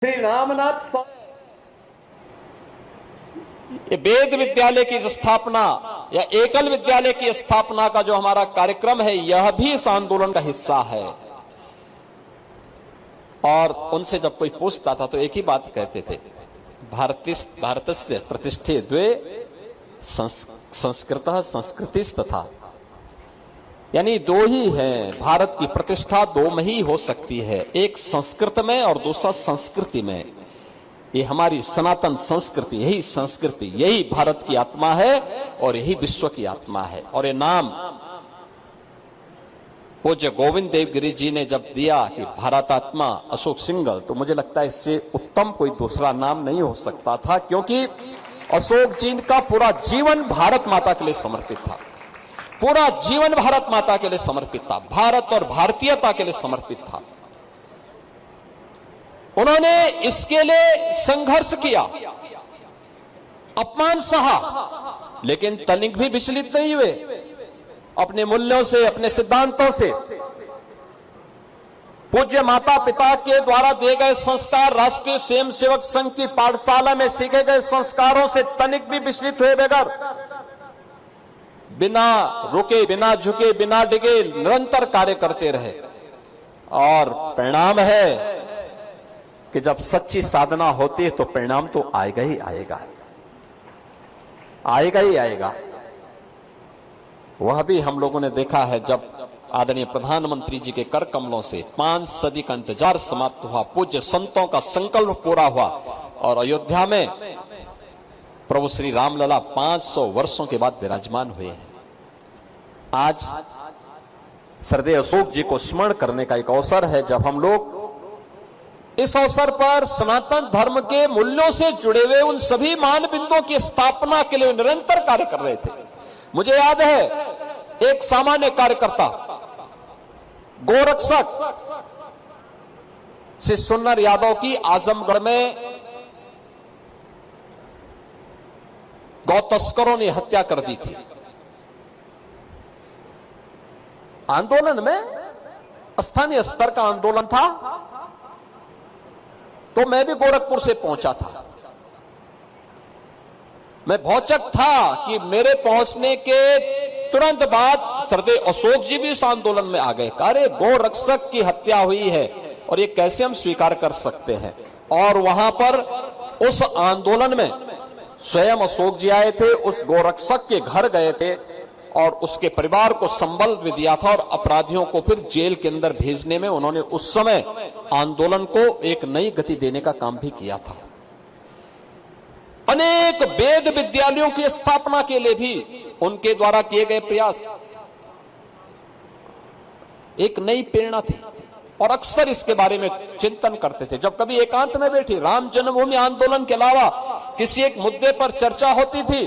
श्री रामनाथ ये वेद विद्यालय की स्थापना या एकल विद्यालय की स्थापना का जो हमारा कार्यक्रम है, यह भी इस आंदोलन का हिस्सा है। और उनसे जब कोई पूछता था तो एक ही बात कहते थे, भारतस्य प्रतिष्ठे द्वे संस्कृतः संस्कृतिस्तथा, यानी दो ही हैं, भारत की प्रतिष्ठा दो में ही हो सकती है, एक संस्कृत में और दूसरा संस्कृति में। ये हमारी सनातन संस्कृति, यही संस्कृति, यही भारत की आत्मा है और यही विश्व की आत्मा है। और ये नाम पूज्य गोविंद देवगिरी जी ने जब दिया कि भारतात्मा अशोक सिंघल, तो मुझे लगता है इससे उत्तम कोई दूसरा नाम नहीं हो सकता था, क्योंकि अशोक जी का पूरा जीवन भारत माता के लिए समर्पित था, पूरा जीवन भारत माता के लिए समर्पित था, भारत और भारतीयता के लिए समर्पित था। उन्होंने इसके लिए संघर्ष किया, अपमान सहा, लेकिन तनिक भी विचलित नहीं हुए अपने मूल्यों से, अपने सिद्धांतों से। पूज्य माता पिता के द्वारा दिए गए संस्कार, राष्ट्रीय स्वयंसेवक संघ की पाठशाला में सीखे गए संस्कारों से तनिक भी विचलित हुए बगैर, बिना रुके, बिना झुके, बिना डिगे निरंतर कार्य करते रहे। और परिणाम है कि जब सच्ची साधना होती है तो परिणाम तो आएगा ही आएगा, आएगा ही आएगा। वह भी हम लोगों ने देखा है, जब आदरणीय प्रधानमंत्री जी के कर कमलों से 5 सदी का इंतजार समाप्त हुआ, पूज्य संतों का संकल्प पूरा हुआ और अयोध्या में प्रभु श्री रामलला 500 वर्षों के बाद विराजमान हुए हैं। आज श्रद्धेय अशोक जी को स्मरण करने का एक अवसर है, जब हम लोग इस अवसर पर सनातन धर्म के मूल्यों से जुड़े हुए उन सभी मानबिंदुओं की स्थापना के लिए निरंतर कार्य कर रहे थे। मुझे याद है, एक सामान्य कार्यकर्ता, गोरक्षक श्री सुन्नर यादव की आजमगढ़ में गौ तस्करों ने हत्या कर दी थी। आंदोलन में, स्थानीय स्तर का आंदोलन था, तो मैं भी गोरखपुर से पहुंचा था। मैं भौचक था कि मेरे पहुंचने के तुरंत बाद श्रद्धेय अशोक जी भी इस आंदोलन में आ गए। अरे गोरक्षक की हत्या हुई है और ये कैसे हम स्वीकार कर सकते हैं। और वहां पर उस आंदोलन में स्वयं अशोक जी आए थे, उस गोरक्षक के घर गए थे और उसके परिवार को संबल भी दिया था, और अपराधियों को फिर जेल के अंदर भेजने में उन्होंने उस समय आंदोलन को एक नई गति देने का काम भी किया था। अनेक वेद विद्यालयों की स्थापना के लिए भी उनके द्वारा किए गए प्रयास एक नई प्रेरणा थी, और अक्सर इसके बारे में चिंतन करते थे। जब कभी एकांत में बैठी राम जन्मभूमि आंदोलन के अलावा किसी एक मुद्दे पर चर्चा होती थी,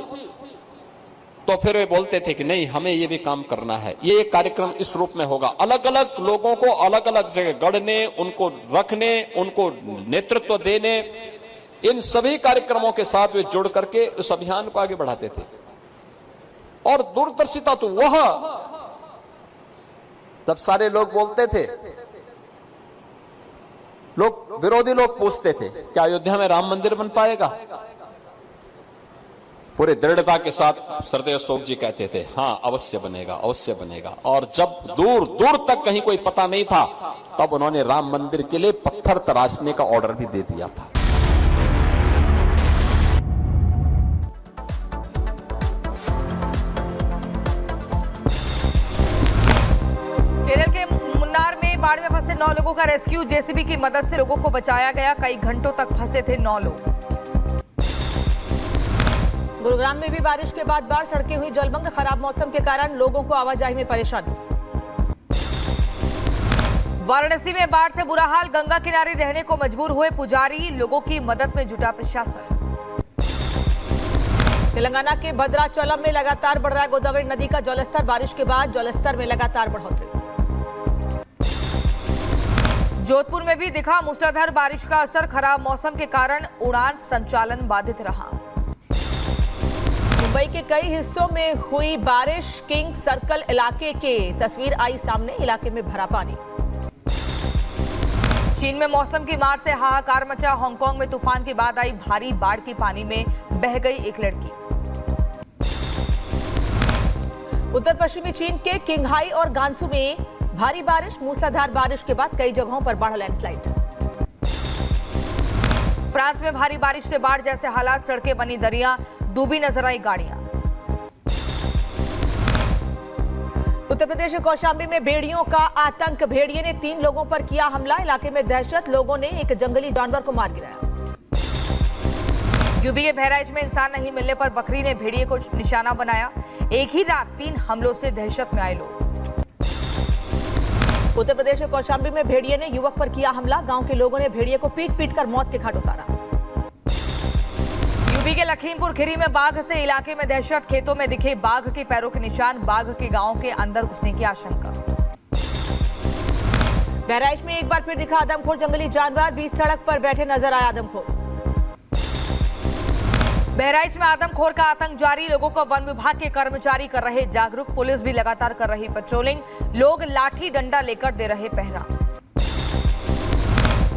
तो फिर वे बोलते थे कि नहीं, हमें ये भी काम करना है, ये एक कार्यक्रम इस रूप में होगा। अलग अलग लोगों को अलग अलग जगह गढ़ने, उनको रखने, उनको नेतृत्व देने, इन सभी कार्यक्रमों के साथ वे जुड़ करके उस अभियान को आगे बढ़ाते थे। और दूरदर्शिता तो वह, जब सारे लोग बोलते थे, लोग, विरोधी लोग पूछते थे क्या अयोध्या में राम मंदिर बन पाएगा, पूरे दृढ़ता के साथ श्रद्धेय अशोक जी कहते थे हाँ अवश्य बनेगा, अवश्य बनेगा। और जब दूर दूर तक कहीं कोई पता नहीं था, तब उन्होंने राम मंदिर के लिए पत्थर तराशने का ऑर्डर भी दे दिया था। केरल के मुन्नार में बाढ़ में फंसे 9 लोगों का रेस्क्यू, जेसीबी की मदद से लोगों को बचाया गया। कई घंटों तक फंसे थे 9 लोग। गुरुग्राम में भी बारिश के बाद बाढ़, सड़कें हुई जलमग्न। खराब मौसम के कारण लोगों को आवाजाही में परेशानी। वाराणसी में बाढ़ से बुरा हाल, गंगा किनारे रहने को मजबूर हुए पुजारी, लोगों की मदद में जुटा प्रशासन। तेलंगाना के भद्राचलम में लगातार बढ़ रहा है गोदावरी नदी का जलस्तर, बारिश के बाद जलस्तर में लगातार बढ़ोतरी। जोधपुर में भी दिखा मूसलाधार बारिश का असर, खराब मौसम के कारण उड़ान संचालन बाधित रहा। मुंबई के कई हिस्सों में हुई बारिश, किंग सर्कल इलाके के तस्वीर आई सामने, इलाके में भरा पानी। चीन में मौसम की मार से हाहाकार मचा। हांगकांग में तूफान के बाद आई भारी बाढ़ के पानी में बह गई एक लड़की। उत्तर पश्चिमी चीन के किंगहाई और गांसू में भारी बारिश, मूसलाधार बारिश के बाद कई जगहों पर बाढ़, लैंडस्लाइड। फ्रांस में भारी बारिश से बाढ़ जैसे हालात, सड़कें बनी दरिया, डूबी नजर आई गाड़ियां। उत्तर प्रदेश के कौशाम्बी में भेड़ियों का आतंक। भेड़िए ने 3 लोगों पर किया हमला, इलाके में दहशत, लोगों ने एक जंगली जानवर को मार गिराया। यूपी के बहराइच में इंसान नहीं मिलने पर बकरी ने भेड़िए को निशाना बनाया। एक ही रात 3 हमलों से दहशत में आए लोग। उत्तर प्रदेश के कौशाम्बी में भेड़िए ने युवक पर किया हमला, गांव के लोगों ने भेड़िए को पीट कर मौत के घाट उतारा। यूपी के लखीमपुर खीरी में बाघ से इलाके में दहशत, खेतों में दिखे बाघ के पैरों के निशान, बाघ के गांव के अंदर घुसने की आशंका। बहराइच में एक बार फिर दिखा आदमखोर जंगली जानवर, बीच सड़क पर बैठे नजर आया आदमखोर। बहराइच में आदमखोर का आतंक जारी, लोगों को वन विभाग के कर्मचारी कर रहे जागरूक, पुलिस भी लगातार कर रही पेट्रोलिंग, लोग लाठी डंडा लेकर दे रहे पहरा।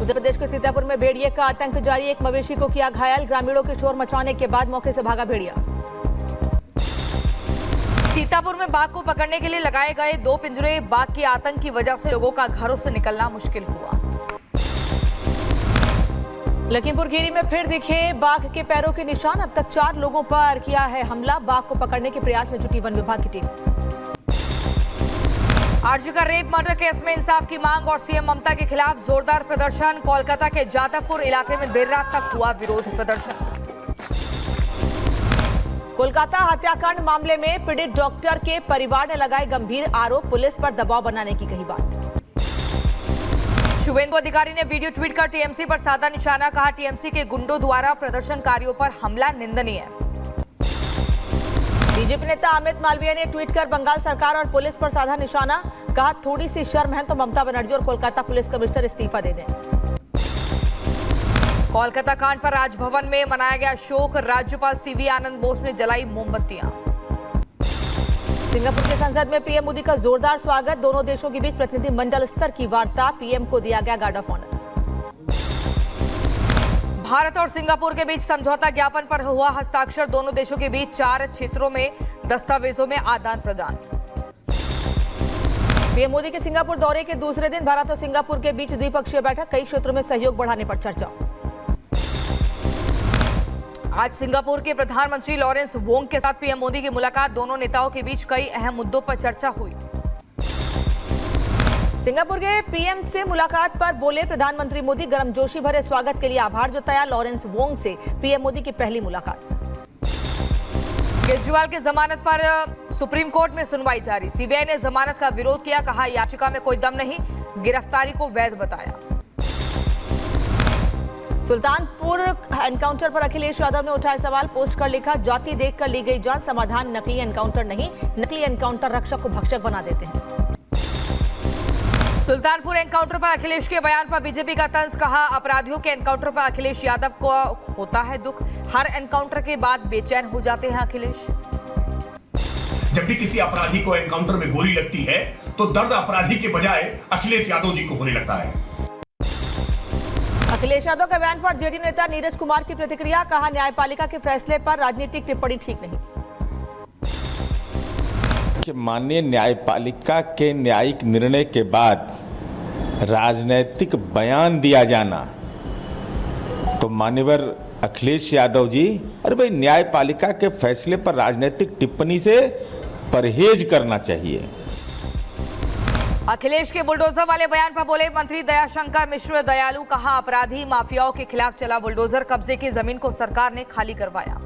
उत्तर प्रदेश के सीतापुर में भेड़िए का आतंक जारी, एक मवेशी को किया घायल, ग्रामीणों के शोर मचाने के बाद मौके से भागा भेड़िया। सीतापुर में बाघ को पकड़ने के लिए लगाए गए 2 पिंजरे, बाघ के आतंक की वजह से लोगों का घरों से निकलना मुश्किल हुआ। लखीमपुर खीरी में फिर दिखे बाघ के पैरों के निशान, अब तक 4 लोगों पर किया है हमला, बाघ को पकड़ने के प्रयास में जुटी वन विभाग की टीम। आरजी का रेप मर्डर केस में इंसाफ की मांग और सीएम ममता के खिलाफ जोरदार प्रदर्शन। कोलकाता के जादवपुर इलाके में देर रात तक हुआ विरोध प्रदर्शन। कोलकाता हत्याकांड मामले में पीड़ित डॉक्टर के परिवार ने लगाए गंभीर आरोप, पुलिस पर दबाव बनाने की कही बात। शुभेंदु अधिकारी ने वीडियो ट्वीट कर टीएमसी पर साधा निशाना, कहा टीएमसी के गुंडों द्वारा प्रदर्शनकारियों पर हमला निंदनीय। बीजेपी नेता अमित मालवीय ने ट्वीट कर बंगाल सरकार और पुलिस पर साधा निशाना, कहा थोड़ी सी शर्म है तो ममता बनर्जी और कोलकाता पुलिस कमिश्नर इस्तीफा दे दें। कोलकाता कांड पर राजभवन में मनाया गया शोक, राज्यपाल सीवी आनंद बोस ने जलाई मोमबत्तियां। सिंगापुर के संसद में पीएम मोदी का जोरदार स्वागत, दोनों देशों के बीच प्रतिनिधिमंडल स्तर की वार्ता, पीएम को दिया गया गार्ड ऑफ ऑनर। भारत और सिंगापुर के बीच समझौता ज्ञापन पर हुआ हस्ताक्षर, दोनों देशों के बीच 4 क्षेत्रों में दस्तावेजों में आदान प्रदान। पीएम मोदी के सिंगापुर दौरे के दूसरे दिन भारत और सिंगापुर के बीच द्विपक्षीय बैठक, कई क्षेत्रों में सहयोग बढ़ाने पर चर्चा। आज सिंगापुर के प्रधानमंत्री लॉरेंस वोंग के साथ पीएम मोदी की मुलाकात, दोनों नेताओं के बीच कई अहम मुद्दों पर चर्चा हुई। सिंगापुर के पीएम से मुलाकात पर बोले प्रधानमंत्री मोदी, गर्मजोशी भरे स्वागत के लिए आभार जताया। लॉरेंस वोंग से पीएम मोदी की पहली मुलाकात। केजरीवाल की जमानत पर सुप्रीम कोर्ट में सुनवाई जारी, सीबीआई ने जमानत का विरोध किया, कहा याचिका में कोई दम नहीं, गिरफ्तारी को वैध बताया। सुल्तानपुर एनकाउंटर पर अखिलेश यादव ने उठाए सवाल, पोस्ट कर लिखा जाति देखकर ली गई जान, समाधान नकली एनकाउंटर नहीं, नकली एनकाउंटर रक्षक को भक्षक बना देते हैं। सुल्तानपुर एनकाउंटर पर अखिलेश के बयान पर बीजेपी का तंज, कहा अपराधियों के एनकाउंटर पर अखिलेश यादव को होता है दुख, हर एनकाउंटर के बाद बेचैन हो जाते हैं अखिलेश। जब भी किसी अपराधी को एनकाउंटर में गोली लगती है तो दर्द अपराधी के बजाय अखिलेश यादव जी को होने लगता है। अखिलेश यादव के बयान पर जेडीयू नेता नीरज कुमार की प्रतिक्रिया, कहा न्यायपालिका के फैसले पर राजनीतिक टिप्पणी ठीक नहीं। माननीय न्यायपालिका के न्यायिक निर्णय के बाद राजनीतिक बयान दिया जाना, तो मान्यवर अखिलेश यादव जी, अरे भाई न्यायपालिका के फैसले पर राजनीतिक टिप्पणी से परहेज करना चाहिए। अखिलेश के बुलडोजर वाले बयान पर बोले मंत्री दयाशंकर मिश्र दयालु, कहा अपराधी माफियाओं के खिलाफ चला बुलडोजर, कब्जे की जमीन को सरकार ने खाली करवाया।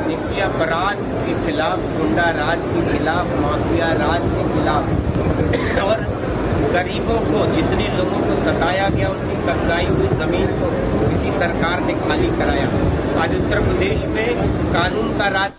देखिए अपराध के खिलाफ, गुंडा राज के खिलाफ, माफिया राज के खिलाफ और गरीबों को, जितने लोगों को सताया गया उनकी कब्जाई हुई जमीन को किसी सरकार ने खाली कराया। आज उत्तर प्रदेश में कानून का राज